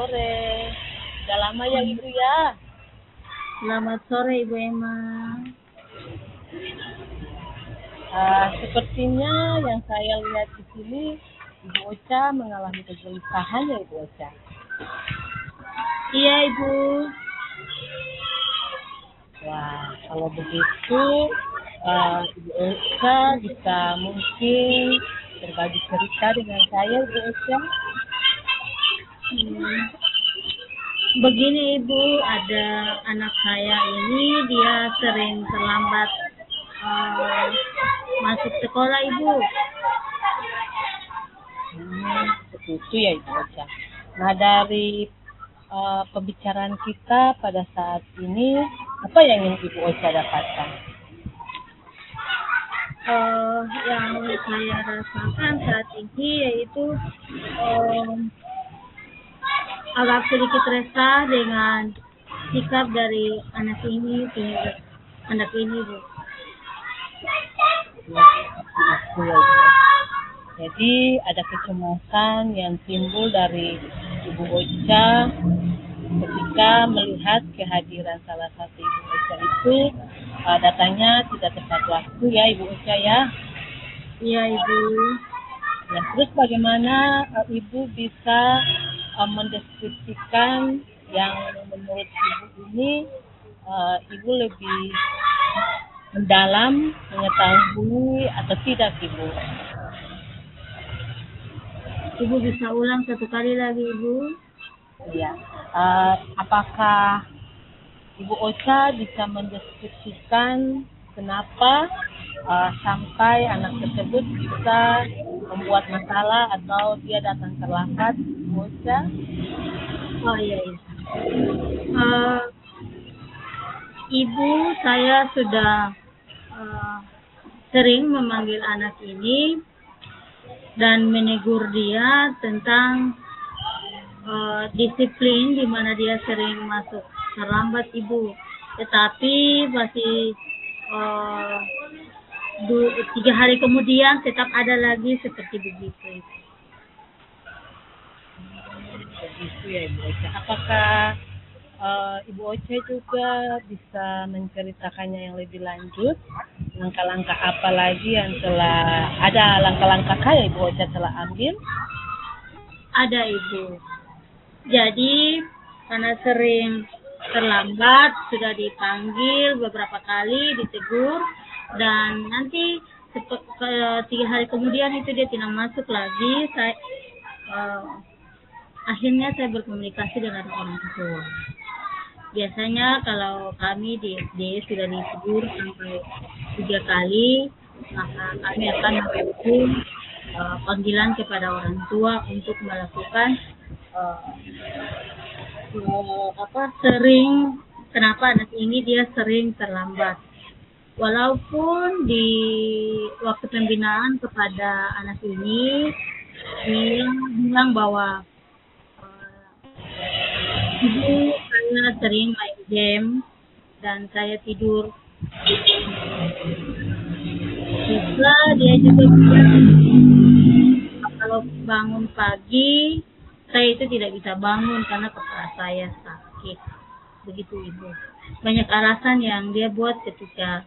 sore. Udah lama ya Ibu ya? Selamat sore Ibu Emma. Sepertinya yang saya lihat di sini, Ibu Ocha mengalami kegelisahan ya Ibu Ocha. Iya Ibu. Wah, kalau begitu Ibu Ocha bisa mungkin berbagi cerita dengan saya Ibu Ocha. Begini Ibu, ada anak saya ini dia sering terlambat masuk sekolah Ibu. Begitu ya Ibu Ocha. Nah dari pembicaraan kita pada saat ini, apa yang ingin Ibu Ocha dapatkan? Yang saya rasakan saat ini yaitu agak sedikit resah dengan sikap dari anak ini Bu. Jadi ada kecemasan yang timbul dari Ibu Ocha ketika melihat kehadiran salah satu Ibu Ocha itu datanya tidak tepat waktu ya Ibu Ocha ya. Iya Ibu. Ya, terus bagaimana Ibu bisa mendeskripsikan yang menurut Ibu ini Ibu lebih mendalam mengetahui atau tidak Ibu? Ibu bisa ulang satu kali lagi Ibu? Ya, apakah Ibu Ocha bisa mendeskripsikan kenapa sampai anak tersebut bisa membuat masalah atau dia datang terlambat, Ibu Ocha? Oh iya. Ibu, saya sudah sering memanggil anak ini dan menegur dia tentang disiplin di mana dia sering masuk terlambat Ibu. Tetapi masih 3 hari kemudian tetap ada lagi seperti begitu. Begitu ya Ibu Ocha. Apakah Ibu Ocha juga bisa menceritakannya yang lebih lanjut? Langkah-langkah apa lagi yang telah ada langkah-langkah kah Ibu Ocha telah ambil? Ada Ibu. Jadi karena sering terlambat sudah dipanggil beberapa kali, ditegur, dan nanti 3 hari kemudian itu dia tidak masuk lagi. Akhirnya saya berkomunikasi dengan orang tua. Biasanya kalau kami di SD sudah ditegur sampai 3 kali, maka kami akan melakukan panggilan kepada orang tua untuk melakukan kenapa anak ini dia sering terlambat. Walaupun di waktu pembinaan kepada anak ini dia bilang bahwa ibu saya sering main game dan saya tidur. Juga dia juga bilang kalau bangun pagi saya itu tidak bisa bangun karena kepala saya sakit. Begitu Ibu. Banyak alasan yang dia buat ketika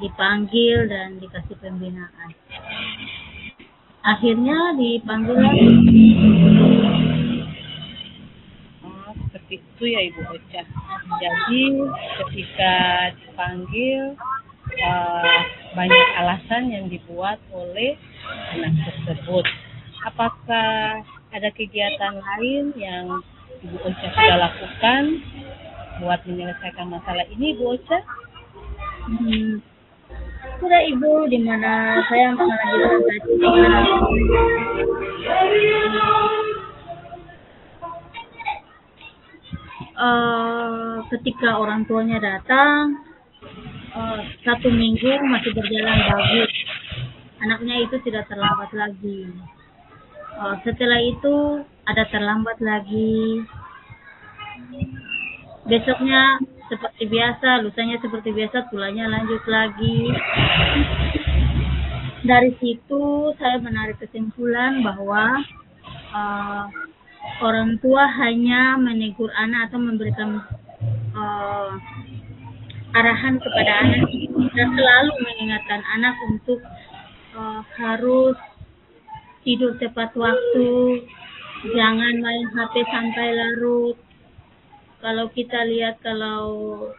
dipanggil dan dikasih pembinaan. Akhirnya dipanggil lagi. Seperti itu ya Ibu Ocha. Jadi ketika dipanggil banyak alasan yang dibuat oleh anak tersebut. Apakah ada kegiatan lain yang Ibu Ocha sudah lakukan buat menyelesaikan masalah ini Ibu Ocha? Sudah Ibu, di mana saya mengajukan tadi ketika orang tuanya datang 1 minggu masih berjalan bagus, anaknya itu tidak terlambat lagi. Setelah itu ada terlambat lagi, besoknya seperti biasa, lusanya seperti biasa, pulangnya lanjut lagi. Dari situ saya menarik kesimpulan bahwa orang tua hanya menegur anak atau memberikan eh, arahan kepada anak dan selalu mengingatkan anak untuk harus tidur tepat waktu, jangan main HP sampai larut. Kalau kita lihat kalau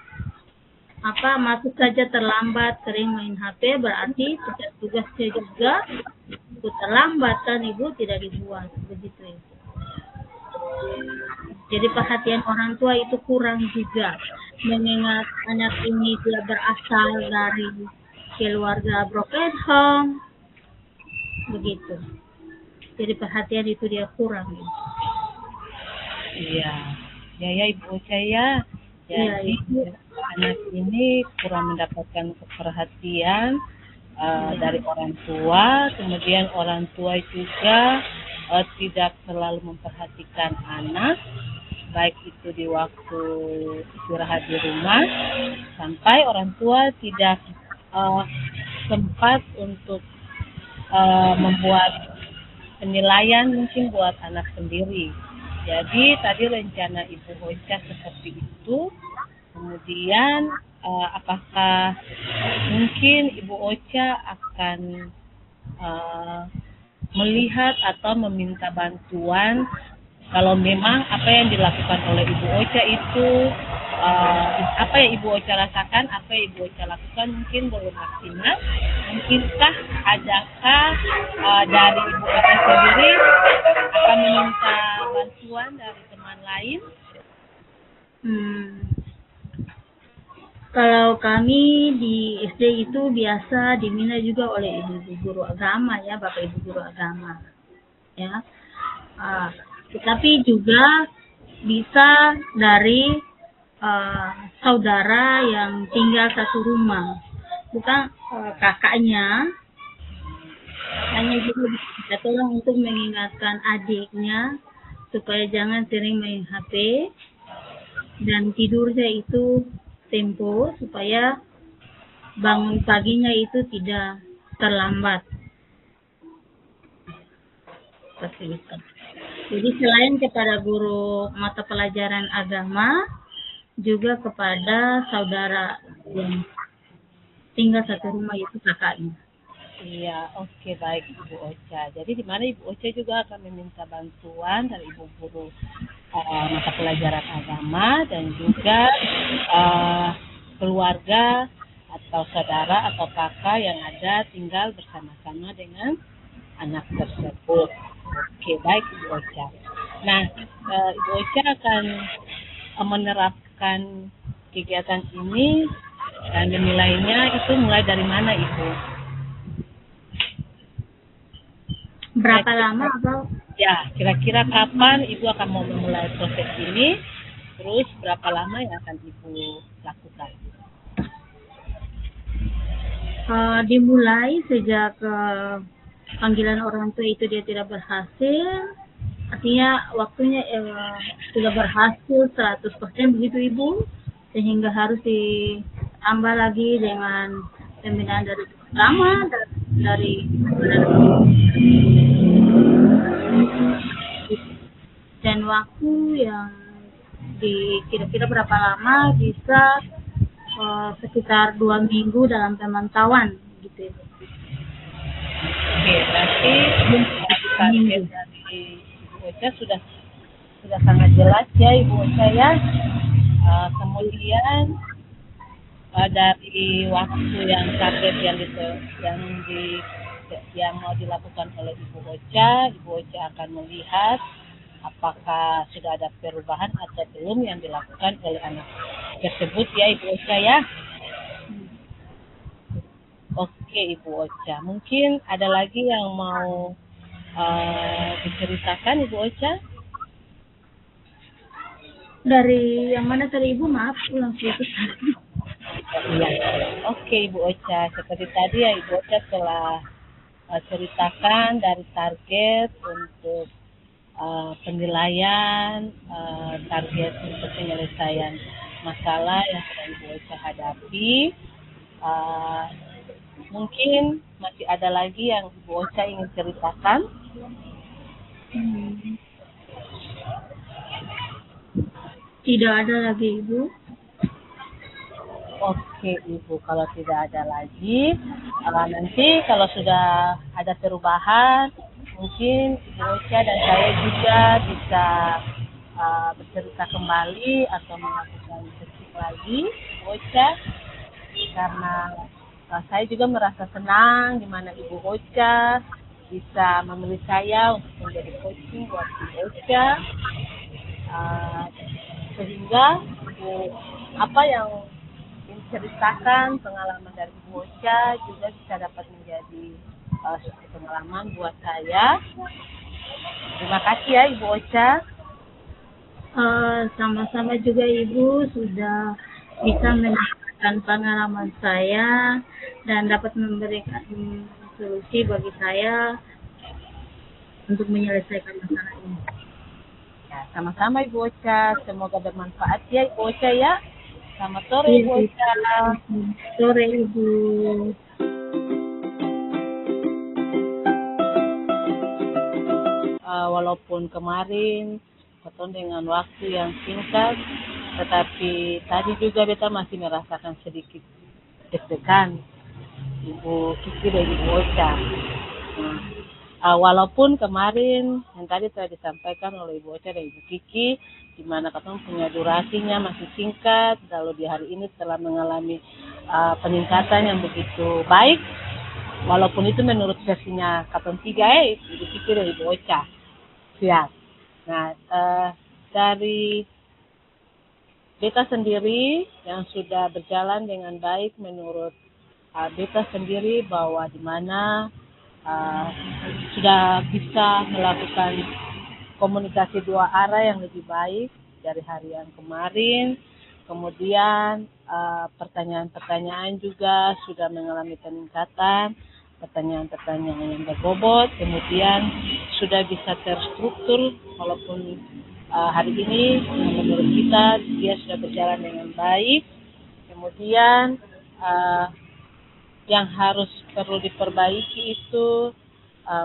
masuk saja terlambat, sering main HP, berarti tugasnya juga itu terlambat kan, ibu tidak dibuat begitu ya. Jadi perhatian orang tua itu kurang juga, mengingat anak ini dia berasal dari keluarga broken home, begitu. Jadi perhatian itu dia kurang. Iya, ya Ibu Ocha ya. Jadi anak ini kurang mendapatkan perhatian dari orang tua, kemudian orang tua juga tidak selalu memperhatikan anak, baik itu di waktu istirahat di rumah, sampai orang tua tidak sempat untuk membuat penilaian mungkin buat anak sendiri. Jadi tadi rencana Ibu Ocha seperti itu. Kemudian apakah mungkin Ibu Ocha akan melihat atau meminta bantuan kalau memang apa yang dilakukan oleh Ibu Ocha itu apa yang Ibu Ocha rasakan, apa yang Ibu Ocha lakukan mungkin belum maksimal. Mungkinkah adakah dari Ibu Ocha sendiri akan meminta bantuan dari teman lain? Kalau kami di SD itu biasa diminta juga oleh ibu-ibu guru agama ya, bapak ibu guru agama ya. Tetapi juga bisa dari saudara yang tinggal satu rumah, bukan kakaknya juga bisa tolong untuk mengingatkan adiknya supaya jangan sering main HP dan tidurnya itu tempo supaya bangun paginya itu tidak terlambat. Seperti itu. Jadi selain kepada guru mata pelajaran agama, juga kepada saudara yang tinggal satu rumah itu kakaknya. Iya, oke, baik Ibu Ocha. Jadi di mana Ibu Ocha juga akan meminta bantuan dari ibu guru mata pelajaran agama dan juga keluarga atau saudara atau kakak yang ada tinggal bersama-sama dengan anak tersebut. Oke, baik Ibu Ocha. Nah, Ibu Ocha akan menerapkan kegiatan ini dan menilainya itu mulai dari mana Ibu? Berapa lama atau? Ya, kira-kira kapan Ibu akan mau memulai proses ini? Terus berapa lama yang akan Ibu lakukan? Dimulai sejak panggilan orang tua itu dia tidak berhasil, artinya waktunya sudah berhasil 100% begitu Ibu, sehingga harus ditambah lagi dengan pembinaan dari agama dari dan waktu yang kira-kira berapa lama, bisa sekitar 2 minggu dalam pemantauan gitu. Oke, berarti target dari Ibu Ocha sudah sangat jelas ya Ibu Ocha ya. Kemudian dari waktu yang target yang mau dilakukan oleh Ibu Ocha akan melihat apakah sudah ada perubahan atau belum yang dilakukan oleh anak tersebut ya Ibu Ocha ya. Oke Ibu Ocha, mungkin ada lagi yang mau diceritakan Ibu Ocha? Dari yang mana tadi Ibu? Maaf, ulang sedikit. Iya. Oke Ibu Ocha, seperti tadi ya Ibu Ocha telah ceritakan dari target untuk penilaian, target untuk penyelesaian masalah yang sedang Ibu Ocha hadapi. Mungkin masih ada lagi yang Ibu Ocha ingin ceritakan? Tidak ada lagi, Ibu. Oke Ibu, kalau tidak ada lagi, nanti kalau sudah ada perubahan, mungkin Ibu Ocha dan saya juga bisa bercerita kembali atau melakukan sesi lagi, Ibu Ocha, karena saya juga merasa senang di mana Ibu Ocha bisa memilih saya untuk menjadi coaching buat Ibu Ocha, sehingga apa yang menceritakan pengalaman dari Ibu Ocha juga bisa dapat menjadi suatu pengalaman buat saya. Terima kasih ya Ibu Ocha. Sama-sama juga Ibu sudah bisa menyampaikan pengalaman saya dan dapat memberikan solusi bagi saya untuk menyelesaikan masalah ini. Ya, sama-sama Ibu Ocha. Semoga bermanfaat ya Ibu Ocha ya. Selamat sore Ibu Ocha. Sore Ibu. Walaupun kemarin ketemu dengan waktu yang singkat, tetapi tadi juga beta masih merasakan sedikit deg-degan Ibu Kiki dan Ibu Ocha. Walaupun kemarin yang tadi telah disampaikan oleh Ibu Ocha dan Ibu Kiki, di mana ketemu punya durasinya masih singkat, lalu di hari ini telah mengalami peningkatan yang begitu baik, walaupun itu menurut versinya Katon 3 Ibu Kiki dan Ibu Ocha. Siap. Nah, dari beta sendiri yang sudah berjalan dengan baik menurut beta sendiri bahwa di mana sudah bisa melakukan komunikasi dua arah yang lebih baik dari hari yang kemarin. Kemudian pertanyaan-pertanyaan juga sudah mengalami peningkatan, pertanyaan-pertanyaan yang berbobot, kemudian sudah bisa terstruktur walaupun hari ini menurut kita dia sudah berjalan dengan baik. Kemudian yang harus perlu diperbaiki itu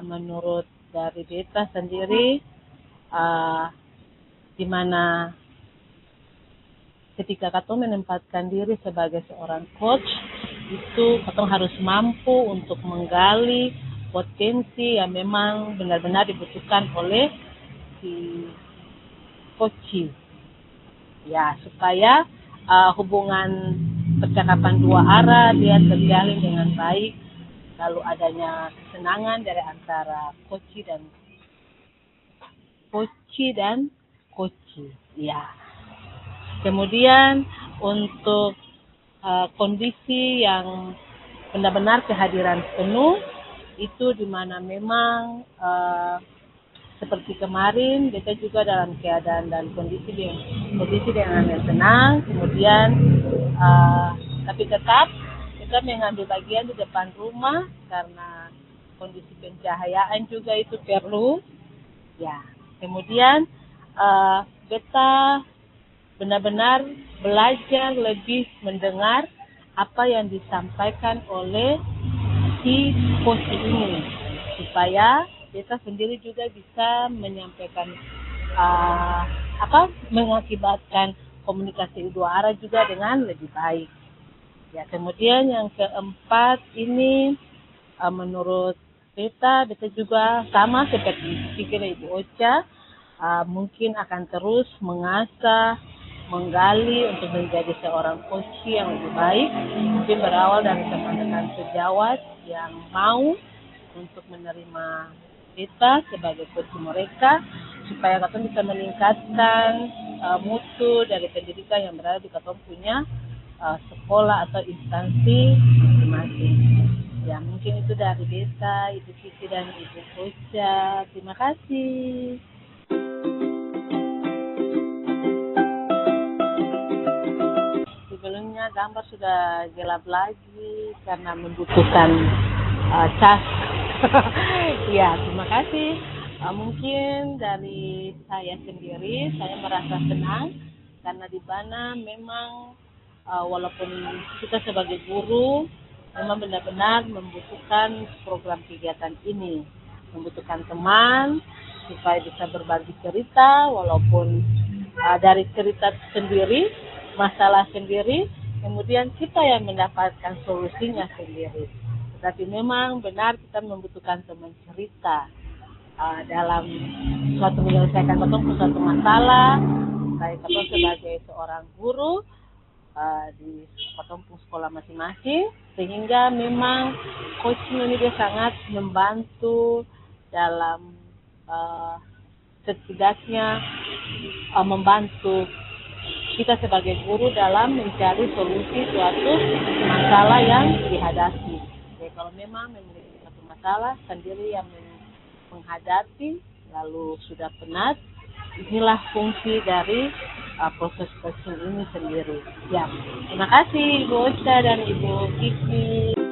menurut dari beta sendiri, di mana ketika Katong menempatkan diri sebagai seorang coach, itu Katong harus mampu untuk menggali potensi yang memang benar-benar dibutuhkan oleh si coach. Ya, supaya hubungan percakapan dua arah dia terjalin dengan baik, lalu adanya kesenangan dari antara coach dan coach. Ya. Kemudian untuk kondisi yang benar-benar kehadiran penuh itu di mana memang seperti kemarin kita juga dalam keadaan dan kondisi dengan yang tenang, kemudian tapi tetap kita mengambil bagian di depan rumah karena kondisi pencahayaan juga itu perlu. Ya, kemudian kita benar-benar belajar lebih mendengar apa yang disampaikan oleh si coach ini supaya kita sendiri juga bisa menyampaikan mengakibatkan komunikasi dua arah juga dengan lebih baik. Ya, kemudian yang keempat ini menurut beta juga sama seperti pikir Ibu Ocha, mungkin akan terus mengasah, menggali untuk menjadi seorang coach yang lebih baik. Mungkin berawal dari teman-teman sejawat yang mau untuk menerima kita sebagai coach mereka, supaya kita bisa meningkatkan mutu dari pendidikan yang berada di kita punya sekolah atau instansi masing-masing. Ya, mungkin itu dari beta, Ibu Kiki dan Ibu Ocha. Terima kasih. Sebelumnya gambar sudah gelap lagi karena membutuhkan cas. Ya, terima kasih. Mungkin dari saya sendiri, saya merasa senang karena di mana memang walaupun kita sebagai guru memang benar-benar membutuhkan program kegiatan ini, membutuhkan teman supaya bisa berbagi cerita walaupun dari cerita sendiri, masalah sendiri, kemudian kita yang mendapatkan solusinya sendiri. Tetapi memang benar kita membutuhkan teman cerita dalam suatu menyelesaikan suatu masalah. Saya sebagai seorang guru di sekolah masing-masing, sehingga memang coaching ini dia sangat membantu dalam setidaknya membantu kita sebagai guru dalam mencari solusi suatu masalah yang dihadapi. Jadi kalau memang memiliki satu masalah sendiri yang menghadapi lalu sudah penat, inilah fungsi dari proses coaching ini sendiri. Ya, terima kasih Ibu Ocha dan Ibu Kiki.